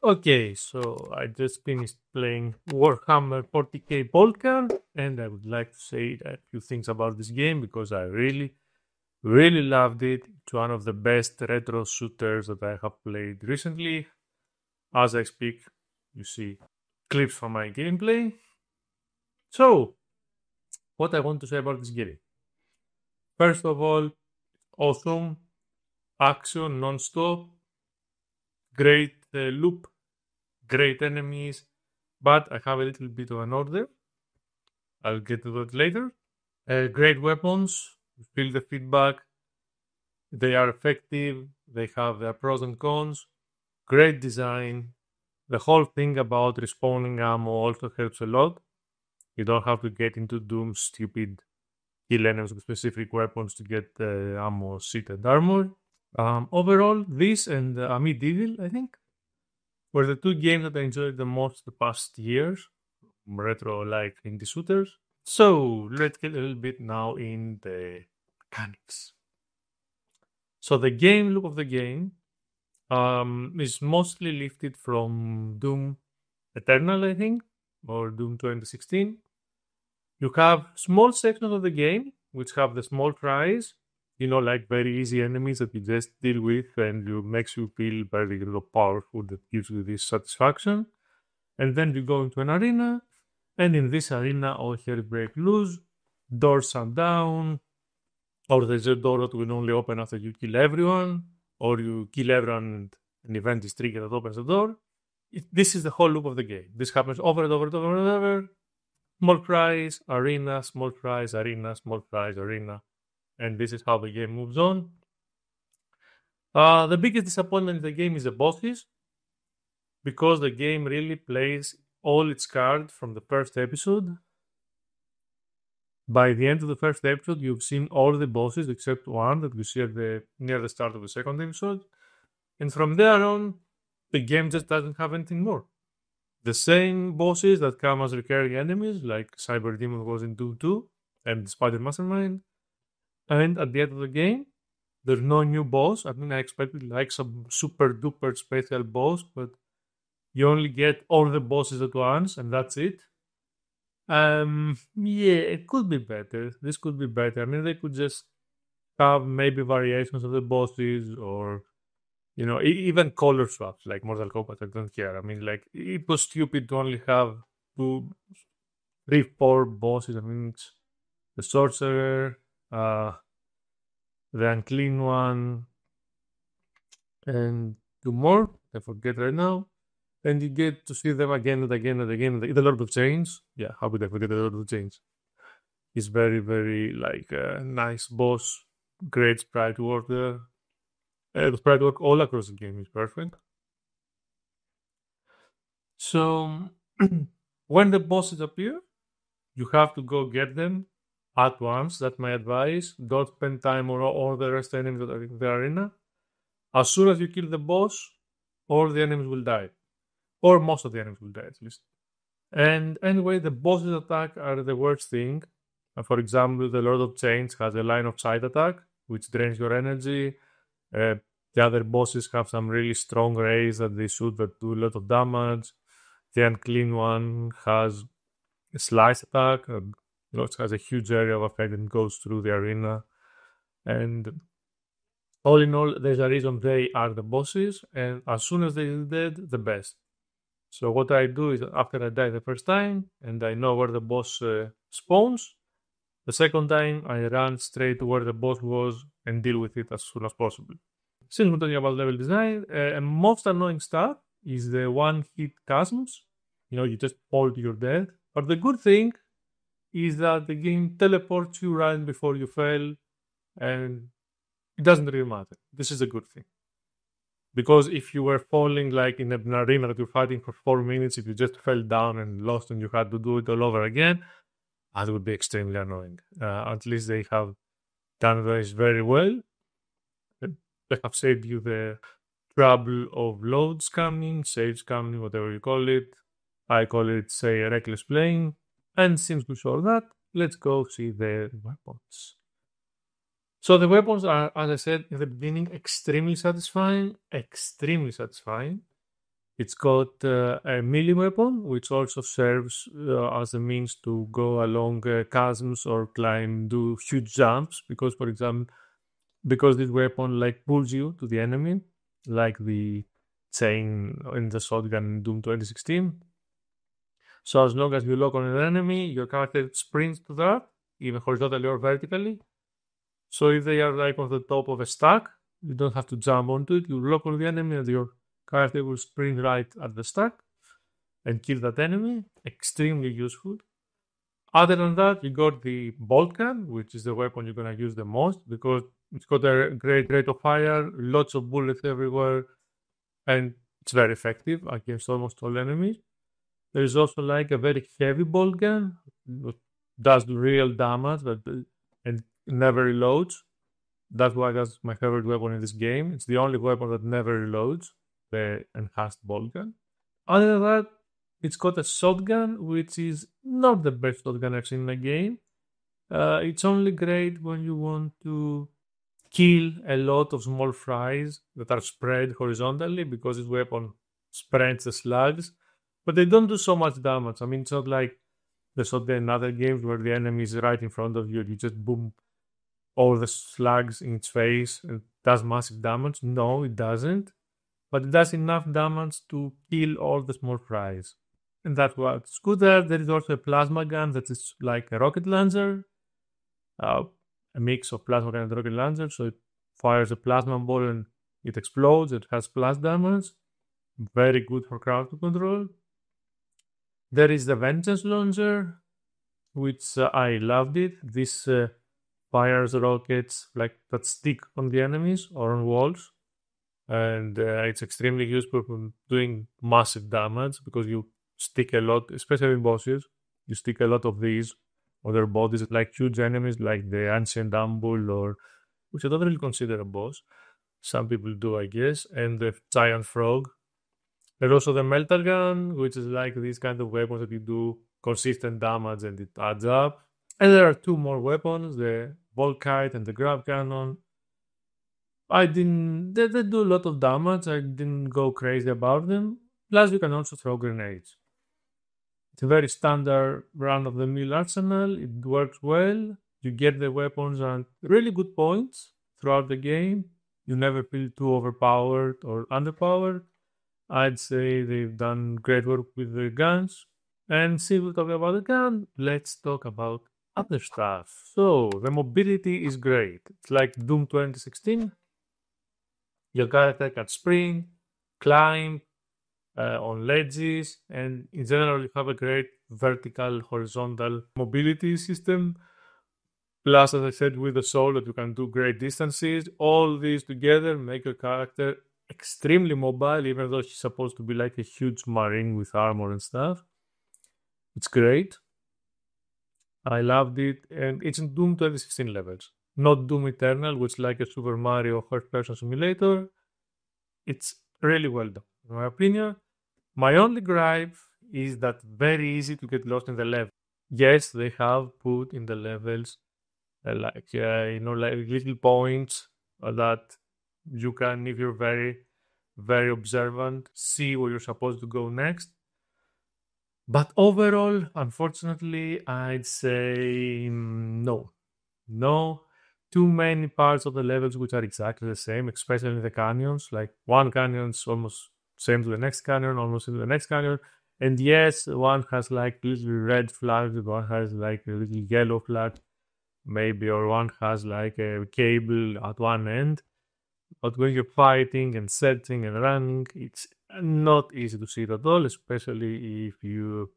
Okay, so I just finished playing Warhammer 40k Boltgun, and I would like to say a few things about this game because I really loved it. It's one of the best retro shooters that I have played recently. As I speak, you see clips from my gameplay. So, what I want to say about this game. First of all, awesome action non-stop, great loop, great enemies, but I have a little bit of an order. I'll get to that later. Great weapons, feel the feedback, they are effective, they have their pros and cons, great design. The whole thing about respawning ammo also helps a lot. You don't have to get into Doom's stupid kill enemies with specific weapons to get ammo, seat, and armor. Overall, this and Medieval, I think, were the two games that I enjoyed the most the past years, retro like indie shooters. So let's get a little bit now in the mechanics. So the game look of the game is mostly lifted from Doom Eternal, I think, or Doom 2016. You have small sections of the game which have the small tries, like very easy enemies that you just deal with and you makes you feel very powerful that gives you this satisfaction. And then you go into an arena, and in this arena all hell break loose, doors are down, or there's a door that will only open after you kill everyone, or you kill everyone and an event is triggered that opens the door. This is the whole loop of the game. This happens over and over and over and over. Small prize, arena, small prize, arena, small prize, arena. And this is how the game moves on. The biggest disappointment in the game is the bosses, because the game really plays all its cards from the first episode. By the end of the first episode, you've seen all the bosses except one that you see near the start of the second episode. And from there on, the game just doesn't have anything more. The same bosses that come as recurring enemies, like Cyber Demon was in Doom 2 and Spider Mastermind. And at the end of the game, there's no new boss. I mean, I expected like some super duper special boss, but you only get all the bosses at once, and that's it. Yeah, it could be better. This could be better. I mean, they could just have maybe variations of the bosses, or even color swaps like Mortal Kombat. I don't care. I mean, like it was stupid to only have two, three, four bosses. I mean, it's the sorcerer, the unclean one, and two more. I forget right now. And you get to see them again and again and again. The Lord of Chains. Yeah, how could I forget the Lord of Chains? He's very, very like a nice boss. Great sprite work there. The sprite work all across the game is perfect. So when the bosses appear, you have to go get them at once. That's my advice. Don't spend time on all the rest enemies that are in the arena. As soon as you kill the boss, all the enemies will die. Or most of the enemies will die at least. And anyway, the bosses attack are the worst thing. For example, the Lord of Chains has a line of sight attack, which drains your energy. The other bosses have some really strong rays that they shoot that do a lot of damage. The Unclean one has a slice attack. It has a huge area of effect and goes through the arena. And all in all, there's a reason they are the bosses. And as soon as they're dead, the best. So what I do is after I die the first time and I know where the boss spawns, the second time I run straight to where the boss was and deal with it as soon as possible. Since we're talking about level design, most annoying stuff is the one-hit chasms. You just fall to your death. But the good thing is that the game teleports you right before you fail, and it doesn't really matter. This is a good thing. Because if you were falling like in an arena that you're fighting for 4 minutes, if you just fell down and lost and you had to do it all over again, that would be extremely annoying. At least they have done this very well. They have saved you the trouble of loads coming, saves coming, whatever you call it. I call it, say, reckless playing. And since we saw that, let's go see the weapons. So the weapons are, as I said in the beginning, extremely satisfying. Extremely satisfying. It's got a melee weapon, which also serves as a means to go along chasms or climb, do huge jumps. Because, for example, because this weapon like pulls you to the enemy, like the chain in the shotgun in Doom 2016. So as long as you lock on an enemy, your character sprints to that, even horizontally or vertically. So if they are like on the top of a stack, you don't have to jump onto it. You lock on the enemy and your character will sprint right at the stack and kill that enemy. Extremely useful. Other than that, you got the Boltgun, which is the weapon you're going to use the most because it's got a great rate of fire, lots of bullets everywhere, and it's very effective against almost all enemies. There is also like a very heavy Boltgun, that does real damage and never reloads. That's why that's my favorite weapon in this game. It's the only weapon that never reloads, the enhanced Boltgun. Other than that, it's got a shotgun, which is not the best shotgun I've seen in the game. It's only great when you want to kill a lot of small fries that are spread horizontally because this weapon spreads the slugs, but they don't do so much damage. I mean, it's not like the shotgun in other games where the enemy is right in front of you and you just boom all the slugs in its face and does massive damage. No, it doesn't, but it does enough damage to kill all the small fries. And that's what's good there. There is also a plasma gun that is like a rocket launcher, a mix of plasma gun and rocket launcher. So it fires a plasma ball and it explodes. It has plus damage. Very good for crowd control. There is the Vengeance launcher, which I loved it. This fires rockets like that stick on the enemies or on walls. And it's extremely useful for doing massive damage because you stick a lot, especially in bosses. You stick a lot of these on their bodies, like huge enemies like the Ancient Ambull, or which I don't really consider a boss. Some people do, I guess, and the Giant Frog. There's also the Melter Gun, which is like these kind of weapons that you do consistent damage and it adds up. And there are two more weapons, the Volkite and the Grab Cannon. They do a lot of damage. I didn't go crazy about them. Plus, you can also throw grenades. It's a very standard run-of-the-mill arsenal. It works well. You get the weapons at really good points throughout the game. You never feel too overpowered or underpowered. I'd say they've done great work with the guns. And since we're talking about the gun, let's talk about other stuff. So, the mobility is great. It's like Doom 2016. Your character can sprint, climb, on ledges, and in general you have a great vertical horizontal mobility system. Plus, as I said, with the soul that you can do great distances. All these together make your character extremely mobile, even though she's supposed to be like a huge marine with armor and stuff. It's great. I loved it, and it's in Doom 2016 levels, not Doom Eternal, which is like a Super Mario first-person simulator. It's really well done, in my opinion. My only gripe is that very easy to get lost in the level. Yes, they have put in the levels like little points that you can, if you're very, very observant, see where you're supposed to go next. But overall, unfortunately, I'd say no. No. Too many parts of the levels which are exactly the same, especially in the canyons. Like one canyon's almost same to the next canyon, almost to the next canyon. And yes, one has like little red flags, one has like a little yellow flag, maybe, or one has like a cable at one end. But when you're fighting and setting and running, it's not easy to see it at all, especially if you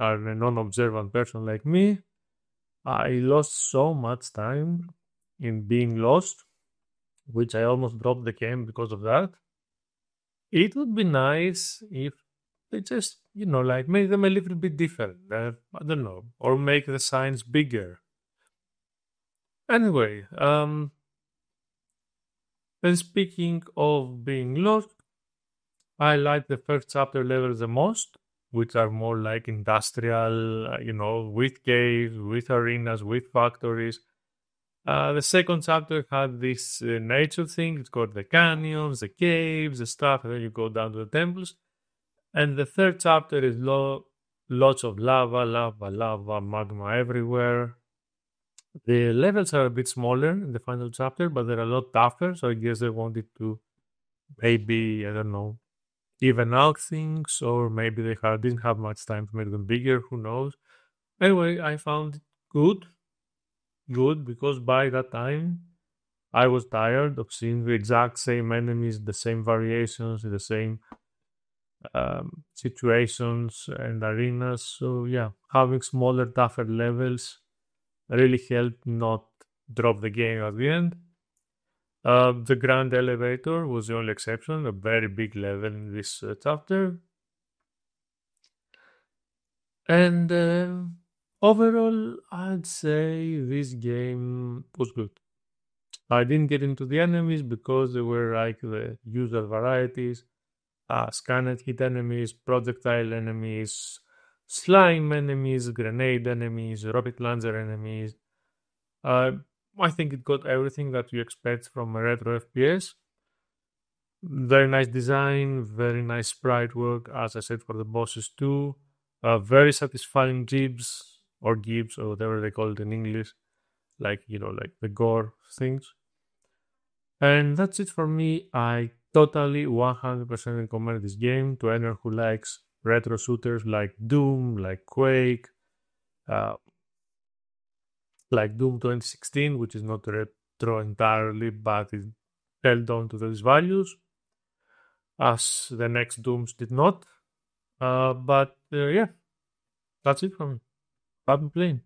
are a non-observant person like me. I lost so much time in being lost, which I almost dropped the game because of that. It would be nice if they just, like make them a little bit different. I don't know, or make the signs bigger. Anyway, then speaking of being lost, I like the first chapter levels the most, which are more like industrial, with caves, with arenas, with factories. The second chapter had this nature thing. It's got the canyons, the caves, the stuff, and then you go down to the temples. And the third chapter is lots of lava, magma everywhere. The levels are a bit smaller in the final chapter, but they're a lot tougher. So I guess they wanted to maybe, I don't know, even out things, or maybe didn't have much time to make them bigger. Who knows? Anyway, I found it good because by that time I was tired of seeing the exact same enemies, the same variations, the same situations and arenas. So yeah, having smaller, tougher levels really helped not drop the game at the end. The Grand Elevator was the only exception, a very big level in this chapter. And overall, I'd say this game was good. I didn't get into the enemies because they were like the usual varieties, scan hit enemies, projectile enemies, slime enemies, grenade enemies, rocket launcher enemies. Uh, I think it got everything that you expect from a retro FPS. Very nice design, very nice sprite work, as I said, for the bosses too. Very satisfying jibs or gibs or whatever they call it in English, like like the gore things. And that's it for me. I totally 100% recommend this game to anyone who likes retro shooters like Doom, like Quake, uh, like Doom 2016, which is not retro entirely, but it held on to those values, as the next Dooms did not. But yeah, that's it from me. I've been playing.